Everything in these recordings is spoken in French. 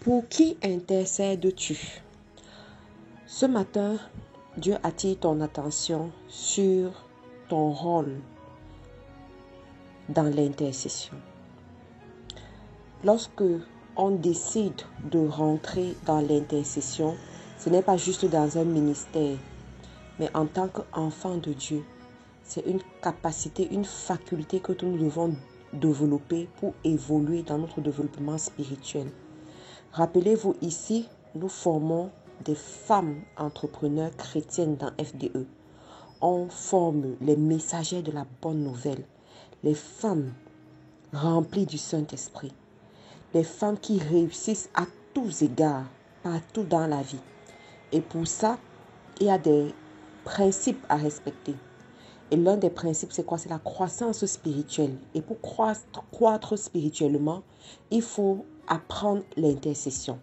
Pour qui intercèdes-tu? Ce matin, Dieu attire ton attention sur ton rôle dans l'intercession. Lorsque on décide de rentrer dans l'intercession, ce n'est pas juste dans un ministère, mais en tant qu'enfant de Dieu. C'est une capacité, une faculté que nous devons développer pour évoluer dans notre développement spirituel. Rappelez-vous ici, nous formons des femmes entrepreneurs chrétiennes dans FDE. On forme les messagers de la bonne nouvelle, les femmes remplies du Saint-Esprit, les femmes qui réussissent à tous égards, partout dans la vie. Et pour ça, il y a des principes à respecter. Et l'un des principes, c'est quoi? C'est la croissance spirituelle. Et pour croître spirituellement, il faut apprendre l'intercession.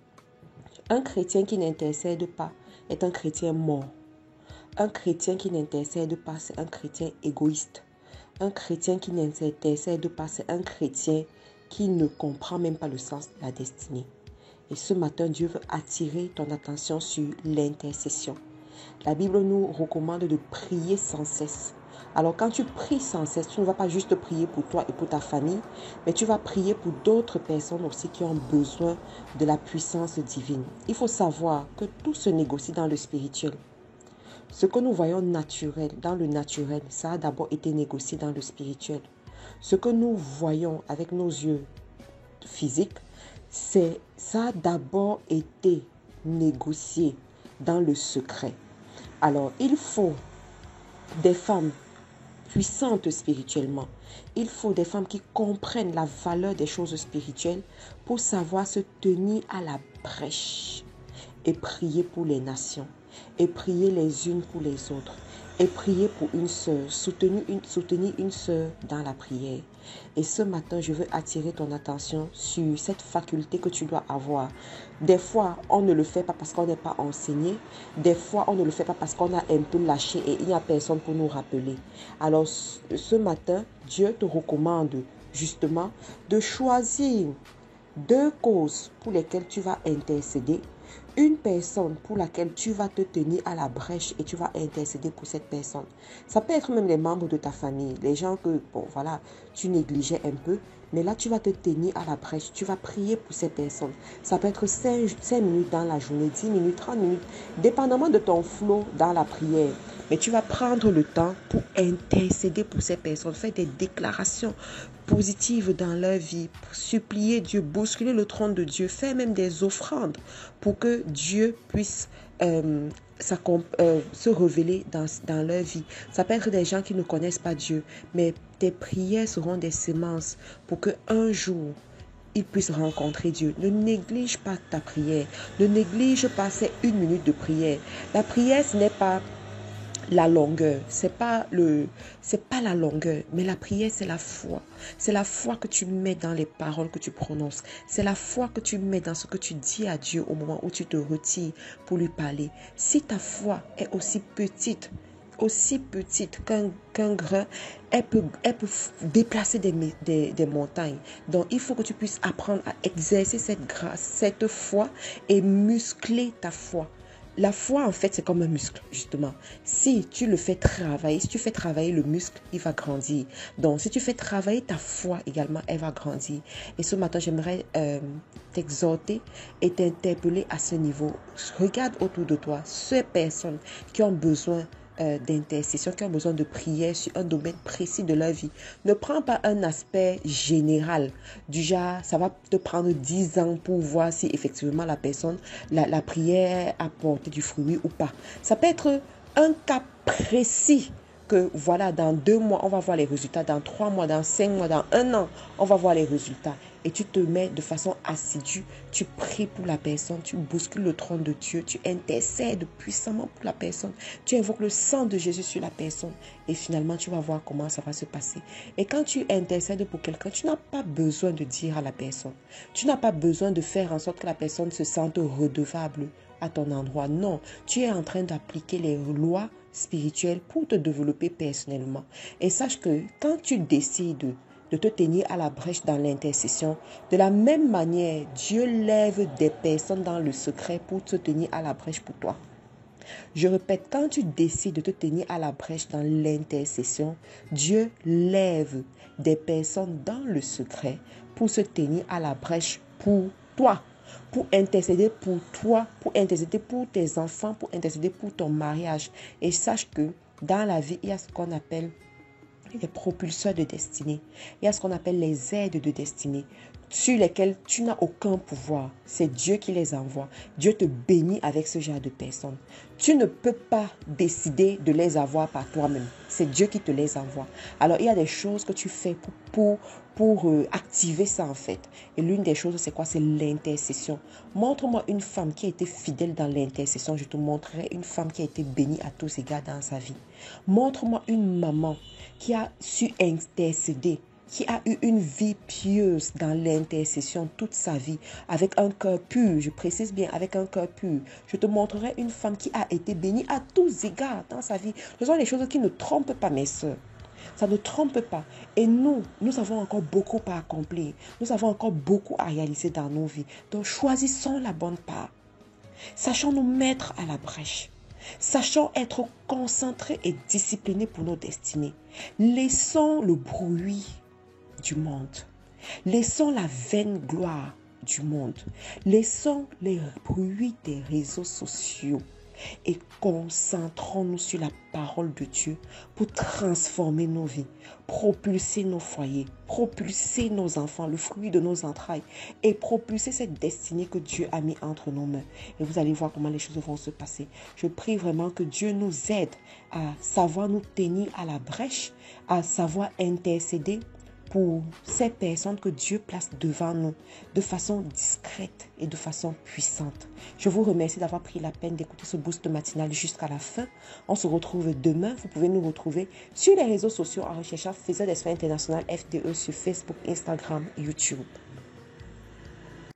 Un chrétien qui n'intercède pas est un chrétien mort. Un chrétien qui n'intercède pas, c'est un chrétien égoïste. Un chrétien qui n'intercède pas, c'est un chrétien qui ne comprend même pas le sens de la destinée. Et ce matin, Dieu veut attirer ton attention sur l'intercession. La Bible nous recommande de prier sans cesse. Alors quand tu pries sans cesse, tu ne vas pas juste prier pour toi et pour ta famille, mais tu vas prier pour d'autres personnes aussi qui ont besoin de la puissance divine. Il faut savoir que tout se négocie dans le spirituel. Ce que nous voyons naturel, dans le naturel, ça a d'abord été négocié dans le spirituel. Ce que nous voyons avec nos yeux physiques, ça a d'abord été négocié dans le secret. Alors, il faut des femmes puissantes spirituellement. Il faut des femmes qui comprennent la valeur des choses spirituelles pour savoir se tenir à la brèche et prier pour les nations, et prier les unes pour les autres, et prier pour une sœur, soutenir une sœur dans la prière. Et ce matin, je veux attirer ton attention sur cette faculté que tu dois avoir. Des fois, on ne le fait pas parce qu'on n'est pas enseigné. Des fois, on ne le fait pas parce qu'on a un peu lâché et il n'y a personne pour nous rappeler. Alors, ce matin, Dieu te recommande justement de choisir 2 causes pour lesquelles tu vas intercéder. Une personne pour laquelle tu vas te tenir à la brèche et tu vas intercéder pour cette personne. Ça peut être même les membres de ta famille, les gens que, tu négligeais un peu, mais là tu vas te tenir à la brèche, tu vas prier pour ces personnes. Ça peut être 5 minutes dans la journée, 10 minutes, 30 minutes, dépendamment de ton flot dans la prière. Mais tu vas prendre le temps pour intercéder pour ces personnes, faire des déclarations positives dans leur vie, pour supplier Dieu, bousculer le trône de Dieu, faire même des offrandes pour que Dieu puisse se révéler dans leur vie. Ça peut être des gens qui ne connaissent pas Dieu, mais tes prières seront des semences pour qu'un jour, ils puissent rencontrer Dieu. Ne néglige pas ta prière. Ne néglige pas ces 1 minute de prière. La prière, ce n'est pas la longueur, c'est pas la longueur, mais la prière, c'est la foi. C'est la foi que tu mets dans les paroles que tu prononces. C'est la foi que tu mets dans ce que tu dis à Dieu au moment où tu te retires pour lui parler. Si ta foi est aussi petite qu'un grain, elle peut déplacer des montagnes. Donc, il faut que tu puisses apprendre à exercer cette grâce, cette foi et muscler ta foi. La foi, en fait, c'est comme un muscle, justement. Si tu le fais travailler, si tu fais travailler le muscle, il va grandir. Donc, si tu fais travailler ta foi également, elle va grandir. Et ce matin, j'aimerais t'exhorter et t'interpeller à ce niveau. Regarde autour de toi ces personnes qui ont besoin d'intercession, qui ont besoin de prière sur un domaine précis de leur vie. Ne prends pas un aspect général, du genre, ça va te prendre 10 ans pour voir si effectivement la personne, la prière a porté du fruit ou pas. Ça peut être un cas précis que voilà, dans 2 mois, on va voir les résultats, dans 3 mois, dans 5 mois, dans 1 an, on va voir les résultats. Et tu te mets de façon assidue, tu pries pour la personne, tu bouscules le trône de Dieu, tu intercèdes puissamment pour la personne, tu invoques le sang de Jésus sur la personne et finalement tu vas voir comment ça va se passer. Et quand tu intercèdes pour quelqu'un, tu n'as pas besoin de dire à la personne, tu n'as pas besoin de faire en sorte que la personne se sente redevable à ton endroit. Non, tu es en train d'appliquer les lois spirituelles pour te développer personnellement. Et sache que quand tu décides de te tenir à la brèche dans l'intercession, de la même manière, Dieu lève des personnes dans le secret pour se tenir à la brèche pour toi. Je répète, quand tu décides de te tenir à la brèche dans l'intercession, Dieu lève des personnes dans le secret pour se tenir à la brèche pour toi, pour intercéder pour toi, pour intercéder pour tes enfants, pour intercéder pour ton mariage. Et sache que dans la vie, il y a ce qu'on appelle les propulseurs de destinée. Il y a ce qu'on appelle les aides de destinée, sur lesquelles tu n'as aucun pouvoir. C'est Dieu qui les envoie. Dieu te bénit avec ce genre de personnes. Tu ne peux pas décider de les avoir par toi-même. C'est Dieu qui te les envoie. Alors, il y a des choses que tu fais pour activer ça en fait. Et l'une des choses, c'est quoi? C'est l'intercession. Montre-moi une femme qui a été fidèle dans l'intercession. Je te montrerai une femme qui a été bénie à tous égards dans sa vie. Montre-moi une maman qui a su intercéder, qui a eu une vie pieuse dans l'intercession toute sa vie, avec un cœur pur, je précise bien, avec un cœur pur. Je te montrerai une femme qui a été bénie à tous égards dans sa vie. Ce sont des choses qui ne trompent pas, mes sœurs. Ça ne trompe pas. Et nous avons encore beaucoup à accomplir. Nous avons encore beaucoup à réaliser dans nos vies. Donc, choisissons la bonne part. Sachons nous mettre à la brèche. Sachons être concentrés et disciplinés pour nos destinées. Laissons le bruit du monde. Laissons la vaine gloire du monde. Laissons les bruits des réseaux sociaux et concentrons-nous sur la parole de Dieu pour transformer nos vies, propulser nos foyers, propulser nos enfants, le fruit de nos entrailles et propulser cette destinée que Dieu a mis entre nos mains. Et vous allez voir comment les choses vont se passer. Je prie vraiment que Dieu nous aide à savoir nous tenir à la brèche, à savoir intercéder pour ces personnes que Dieu place devant nous de façon discrète et de façon puissante. Je vous remercie d'avoir pris la peine d'écouter ce boost matinal jusqu'à la fin. On se retrouve demain. Vous pouvez nous retrouver sur les réseaux sociaux en recherchant Faiseurs d'Espoir International FDE sur Facebook, Instagram, YouTube.